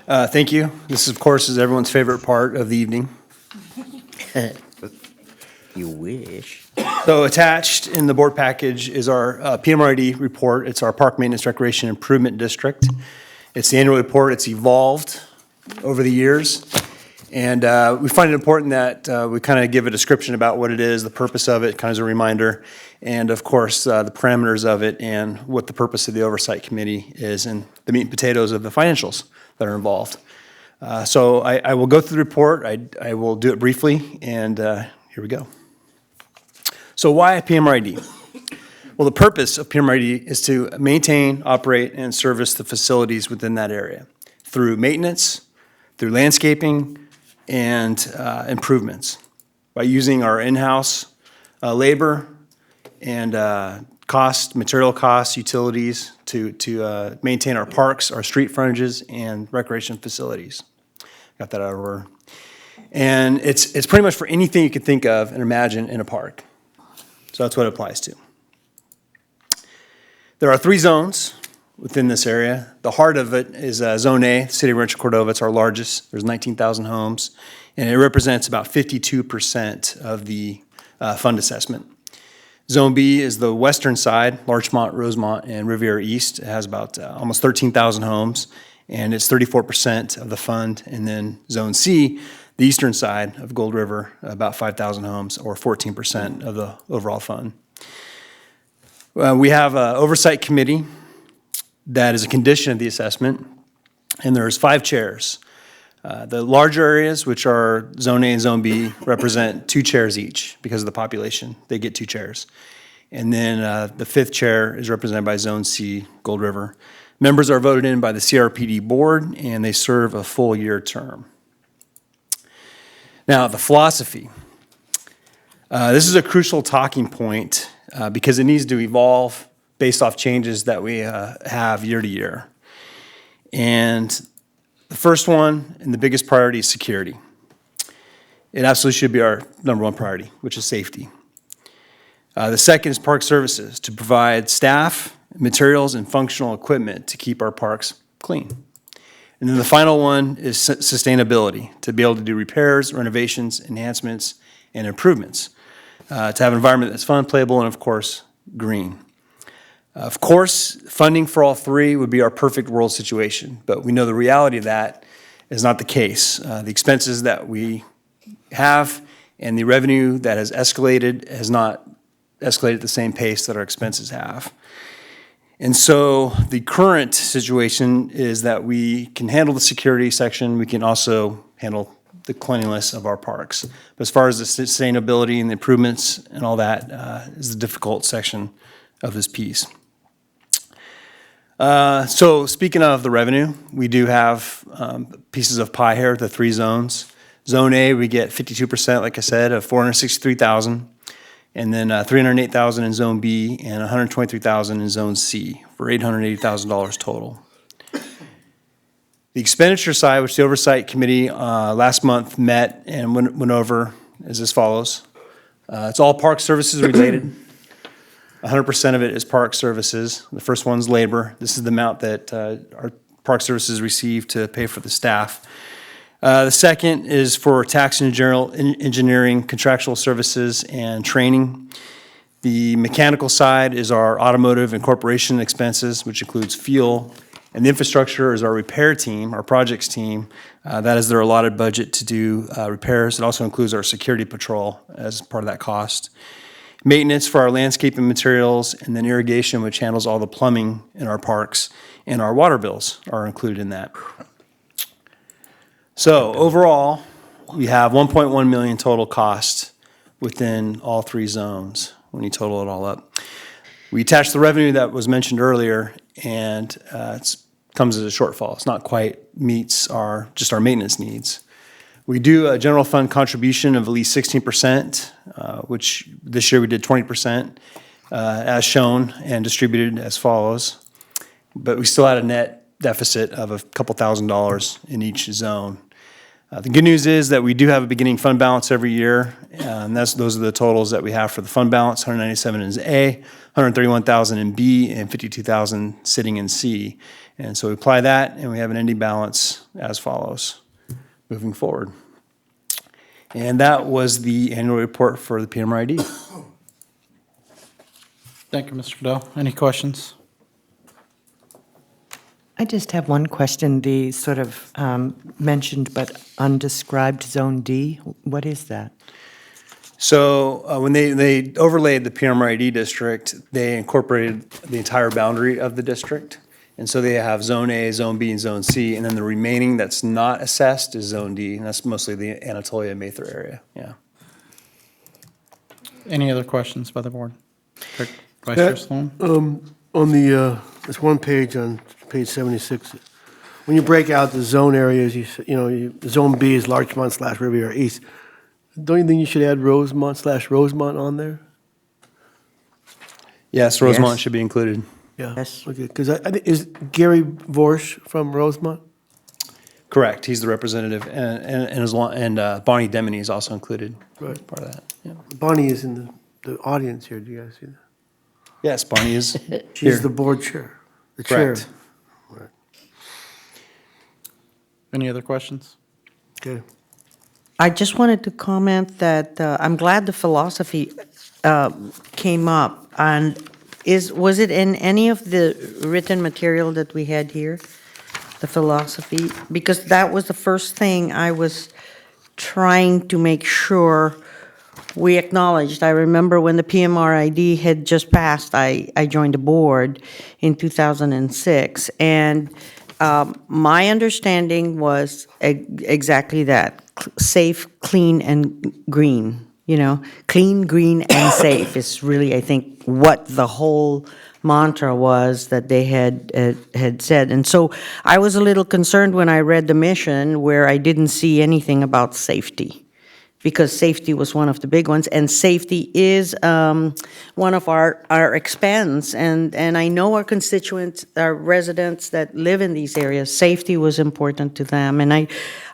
Thank you. This, of course, is everyone's favorite part of the evening. You wish. So attached in the board package is our PMRD report. It's our Park Maintenance Recreation Improvement District. It's the annual report. It's evolved over the years. And we find it important that we kind of give a description about what it is, the purpose of it, kind of as a reminder, and of course, the parameters of it and what the purpose of the Oversight Committee is and the meat and potatoes of the financials that are involved. So I will go through the report. I will do it briefly, and here we go. So why PMRID? Well, the purpose of PMRID is to maintain, operate, and service the facilities within that area through maintenance, through landscaping, and improvements by using our in-house labor and material costs, utilities to maintain our parks, our street frontages, and recreation facilities. Got that out of order. And it's pretty much for anything you can think of and imagine in a park. So that's what it applies to. There are 3 zones within this area. The heart of it is Zone A, the City of Rancho Cordova. It's our largest. There's 19,000 homes, and it represents about 52% of the fund assessment. Zone B is the western side, Larchmont, Rosemont, and Riviera East. It has about almost 13,000 homes, and it's 34% of the fund. And then Zone C, the eastern side of Gold River, about 5,000 homes, or 14% of the overall fund. We have an oversight committee that is a condition of the assessment, and there's 5 chairs. The larger areas, which are Zone A and Zone B, represent 2 chairs each because of the population. They get 2 chairs. And then the 5th chair is represented by Zone C, Gold River. Members are voted in by the CRPD board, and they serve a full year term. Now, the philosophy. This is a crucial talking point because it needs to evolve based off changes that we have year to year. And the first one and the biggest priority is security. It absolutely should be our number 1 priority, which is safety. The second is park services, to provide staff, materials, and functional equipment to keep our parks clean. And then the final one is sustainability, to be able to do repairs, renovations, enhancements, and improvements, to have an environment that's fun, playable, and of course, green. Of course, funding for all 3 would be our perfect world situation, but we know the reality of that is not the case. The expenses that we have and the revenue that has escalated has not escalated at the same pace that our expenses have. And so the current situation is that we can handle the security section, we can also handle the cleanliness of our parks. But as far as the sustainability and the improvements and all that is the difficult section of this piece. So speaking of the revenue, we do have pieces of pie here, the 3 zones. Zone A, we get 52%, like I said, of $463,000, and then $308,000 in Zone B and $123,000 in Zone C for $880,000 total. The expenditure side, which the Oversight Committee last month met and went over, is as follows. It's all park services related. 100% of it is park services. The first one's labor. This is the amount that our park services receive to pay for the staff. The second is for tax and general engineering, contractual services, and training. The mechanical side is our automotive and corporation expenses, which includes fuel. And the infrastructure is our repair team, our projects team. That is their allotted budget to do repairs. It also includes our security patrol as part of that cost. Maintenance for our landscaping materials, and then irrigation, which handles all the plumbing in our parks, and our water bills are included in that. So overall, we have 1.1 million total cost within all three zones when you total it all up. We attach the revenue that was mentioned earlier, and it comes as a shortfall. It's not quite meets just our maintenance needs. We do a general fund contribution of at least 16%, which this year we did 20%, as shown and distributed as follows. But we still had a net deficit of a couple $1,000s in each zone. The good news is that we do have a beginning fund balance every year, and those are the totals that we have for the fund balance: 197 in A, 131,000 in B, and 52,000 sitting in C. And so we apply that, and we have an ending balance as follows moving forward. And that was the annual report for the PMRID. Thank you, Mr. Fidel. Any questions? I just have one question. The sort of mentioned but undescribed Zone D, what is that? So when they overlaid the PMRID district, they incorporated the entire boundary of the district. And so they have Zone A, Zone B, and Zone C, and then the remaining that's not assessed is Zone D, and that's mostly the Anatolia Mather area, yeah. Any other questions by the board? Vice Chair Sloan? On the, there's one page on page 76. When you break out the zone areas, Zone B is Larchmont/Riviera East. Don't you think you should add Rosemont/Rosemont on there? Yes, Rosemont Yes. should be included. Yeah. Yes. Okay, because I think, is Gary Vorsch from Rosemont? Correct, he's the representative, and Bonnie Deminy is also included. Right. Part of that, yeah. Bonnie is in the audience here. Do you guys see that? Yes, Bonnie is She's here. the board chair, the chair. Correct. Any other questions? Okay. I just wanted to comment that I'm glad the philosophy came up. And was it in any of the written material that we had here, the philosophy? Because that was the first thing I was trying to make sure we acknowledged. I remember when the PMRID had just passed, I joined the board in 2006, and my understanding was exactly that: safe, clean, and green. Clean, green, and safe is really, I think, what the whole mantra was that they had said. And so I was a little concerned when I read the mission where I didn't see anything about safety, because safety was one of the big ones, and safety is one of our expense. And I know our constituents, our residents that live in these areas, safety was important to them. And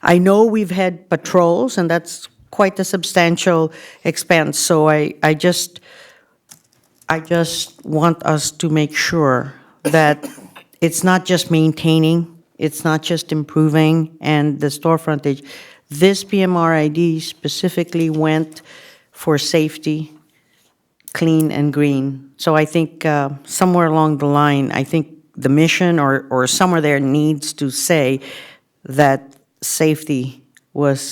I know we've had patrols, and that's quite a substantial expense. So I just want us to make sure that it's not just maintaining, it's not just improving, and the store frontage. This PMRID specifically went for safety, clean and green. So I think somewhere along the line, I think the mission or somewhere there needs to say that safety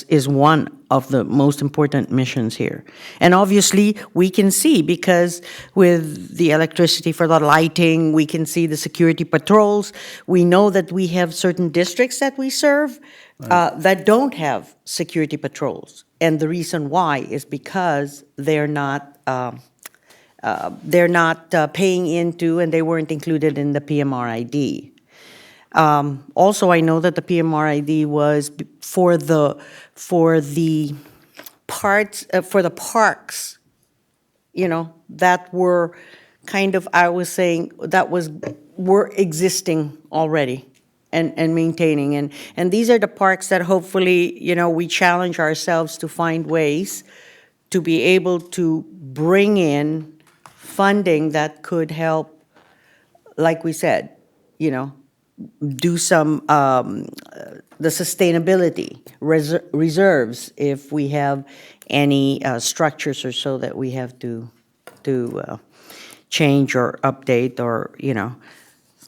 is one of the most important missions here. And obviously, we can see, because with the electricity for the lighting, we can see the security patrols. We know that we have certain districts that we serve that don't have security patrols. And the reason why is because they're not paying into, and they weren't included in the PMRID. Also, I know that the PMRID was for the parks, that were kind of, I was saying, were existing already. and maintaining. And these are the parks that hopefully, we challenge ourselves to find ways to be able to bring in funding that could help, like we said, do some, the sustainability reserves if we have any structures or so that we have to change or update or.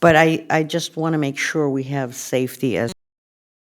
But I just want to make sure we have safety as